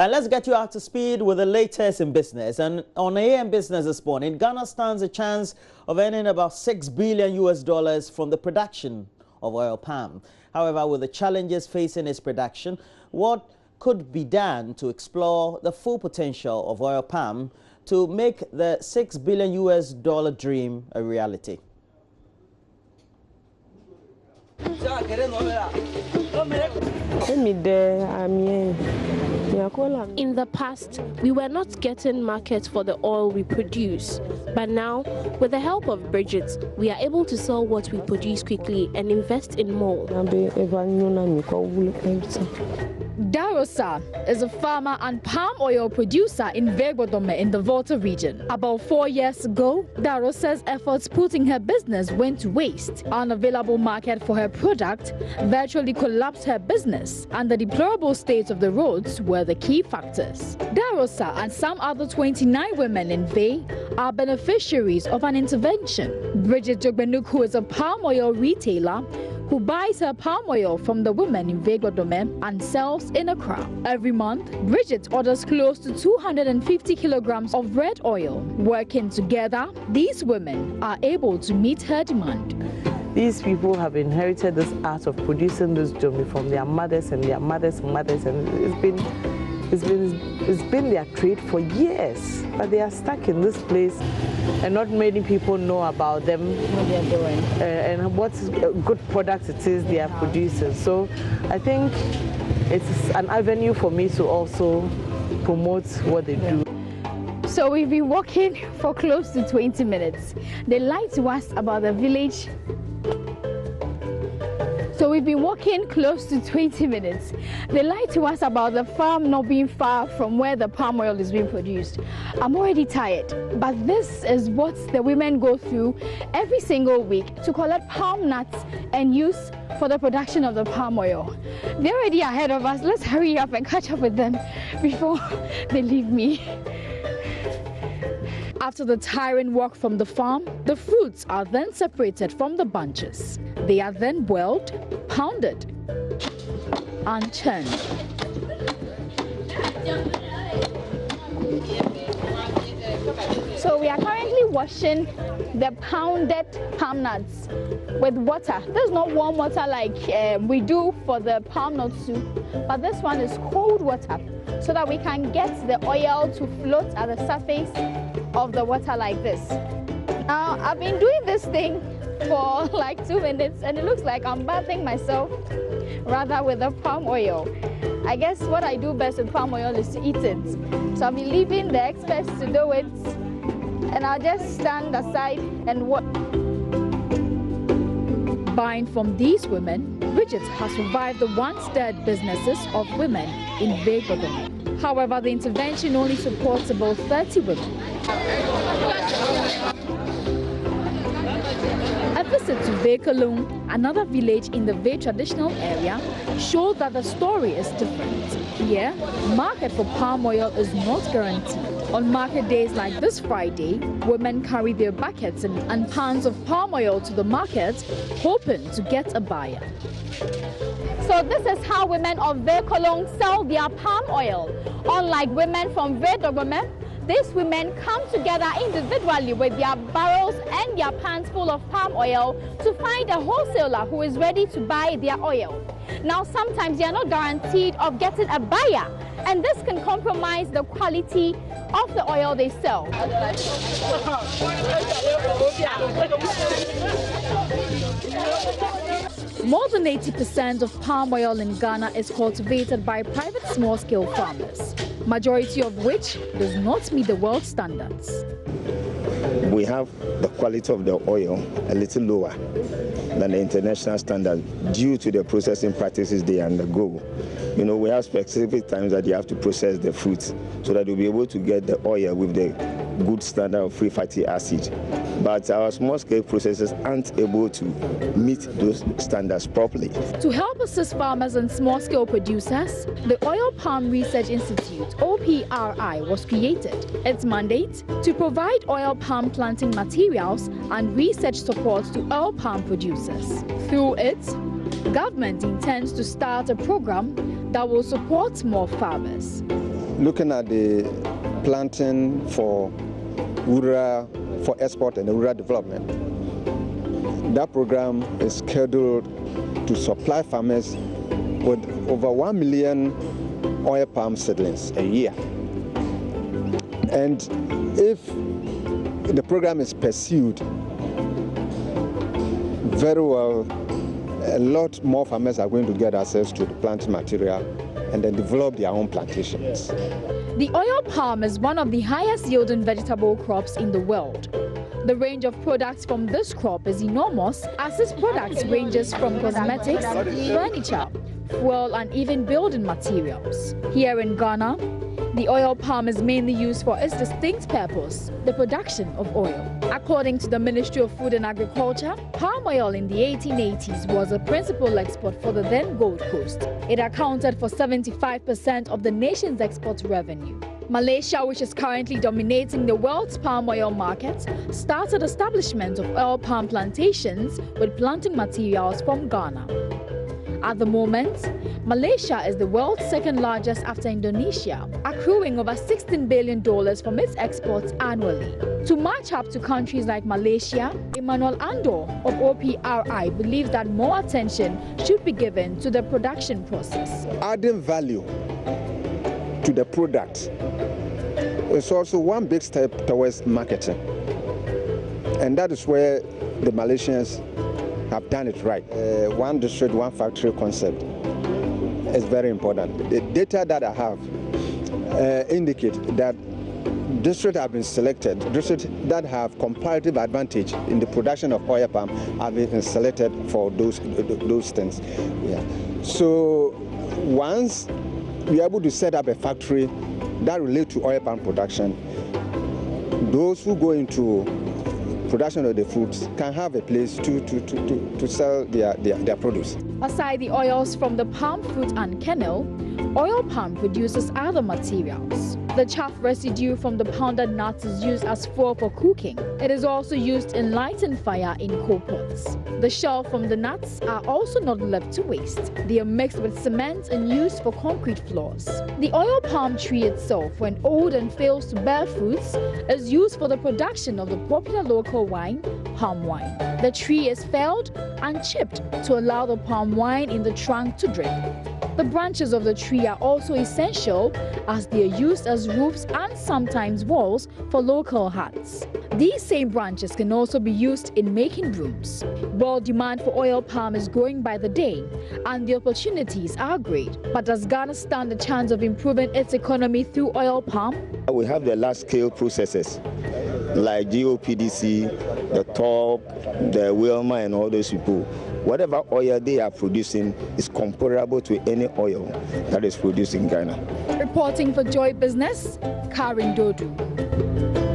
And let's get you up to speed with the latest in business. And on AM Business this morning, Ghana stands a chance of earning about $6 billion from the production of oil palm. However, with the challenges facing its production, what could be done to explore the full potential of oil palm to make the $6 billion dream a reality? In the past, we were not getting markets for the oil we produce. But now, with the help of Bridget, we are able to sell what we produce quickly and invest in more. Darosa is a farmer and palm oil producer in Vegodome in the Volta region. About 4 years ago, Darosa's efforts putting her business went to waste. Unavailable market for her product virtually collapsed her business, and the deplorable state of the roads were the key factors. Darosa and some other 29 women in Ve are beneficiaries of an intervention. Bridget Jogbenuk, who is a palm oil retailer, who buys her palm oil from the women in Vegodome and sells in Accra. Every month, Bridget orders close to 250 kilograms of red oil. Working together, these women are able to meet her demand. These people have inherited this art of producing this jomi from their mothers and their mothers' mothers, and it's been their trade for years. But they are stuck in this place, and not many people know about them, what they are doing, and what good product it is they are producing. So I think it's an avenue for me to also promote what they do. So we've been walking for close to 20 minutes. They lied to us about the village. So we've been walking close to 20 minutes. They lied to us about the farm not being far from where the palm oil is being produced. I'm already tired, but this is what the women go through every single week to collect palm nuts and use for the production of the palm oil. They're already ahead of us. Let's hurry up and catch up with them before they leave me. After the tiring walk from the farm, the fruits are then separated from the bunches. They are then boiled, pounded, and churned. So we are currently washing the pounded palm nuts with water. This is not warm water like we do for the palm nut soup, but this one is cold water so that we can get the oil to float at the surface of the water like this. Now, I've been doing this thing for like 2 minutes and it looks like I'm bathing myself rather with the palm oil. I guess what I do best with palm oil is to eat it. So I'll be leaving the experts to do it and I'll just stand aside and watch. Buying from these women, Bridget has revived the once dead businesses of women in Vegodome. However, the intervention only supports about 30 women. A visit to Vekalung, another village in the Ve traditional area, showed that the story is different. Here, market for palm oil is not guaranteed. On market days like this Friday, women carry their buckets and pans of palm oil to the market, hoping to get a buyer. So this is how women of Vekalung sell their palm oil. Unlike women from Vegodome, these women come together individually with their barrels and their pans full of palm oil to find a wholesaler who is ready to buy their oil. Now, sometimes they are not guaranteed of getting a buyer, and this can compromise the quality of the oil they sell. More than 80% of palm oil in Ghana is cultivated by private small-scale farmers, majority of which does not meet the world standards. We have the quality of the oil a little lower than the international standard due to the processing practices they undergo. You know, we have specific times that you have to process the fruits so that you'll be able to get the oil with the good standard of free fatty acid. But our small-scale processors aren't able to meet those standards properly. To help assist farmers and small-scale producers, the Oil Palm Research Institute, OPRI, was created. Its mandate to provide oil palm planting materials and research support to oil palm producers. Through it, government intends to start a program that will support more farmers. looking at the planting for export and rural development. That program is scheduled to supply farmers with over 1 million oil palm seedlings a year. And if the program is pursued very well, a lot more farmers are going to get access to the planting material and then develop their own plantations. The oil palm is one of the highest yielding vegetable crops in the world. The range of products from this crop is enormous, as its products ranges from cosmetics, furniture, fuel and even building materials. Here in Ghana, the oil palm is mainly used for its distinct purpose, the production of oil. According to the Ministry of Food and Agriculture, palm oil in the 1880s was a principal export for the then Gold Coast. It accounted for 75% of the nation's export revenue. Malaysia, which is currently dominating the world's palm oil market, started establishment of oil palm plantations with planting materials from Ghana. At the moment, Malaysia is the world's second largest after Indonesia, accruing over $16 billion from its exports annually. To match up to countries like Malaysia, Emmanuel Andor of OPRI believes that more attention should be given to the production process. Adding value to the product is also one big step towards marketing. And that is where the Malaysians have done it right. One district, one factory concept is very important. The data that I have indicate that districts have been selected, districts that have comparative advantage in the production of oil palm have been selected for those things. Yeah. So once we are able to set up a factory that relates to oil palm production, those who go into production of the fruits can have a place to sell their produce. Aside the oils from the palm fruit and kernel, oil palm produces other materials. The chaff residue from the pounded nuts is used as fuel for cooking. It is also used in lighting fire in coal pots. The shell from the nuts are also not left to waste. They are mixed with cement and used for concrete floors. The oil palm tree itself, when old and fails to bear fruits, is used for the production of the popular local wine, palm wine. The tree is felled and chipped to allow the palm wine in the trunk to drip. The branches of the tree are also essential as they are used as roofs and sometimes walls for local huts. These same branches can also be used in making brooms. World demand for oil palm is growing by the day and the opportunities are great. But does Ghana stand a chance of improving its economy through oil palm? We have the large-scale processes like GOPDC, the TOP, the Wilma and all those people. Whatever oil they are producing is comparable to any oil that is produced in Ghana. Reporting for Joy Business, Karen Dodu.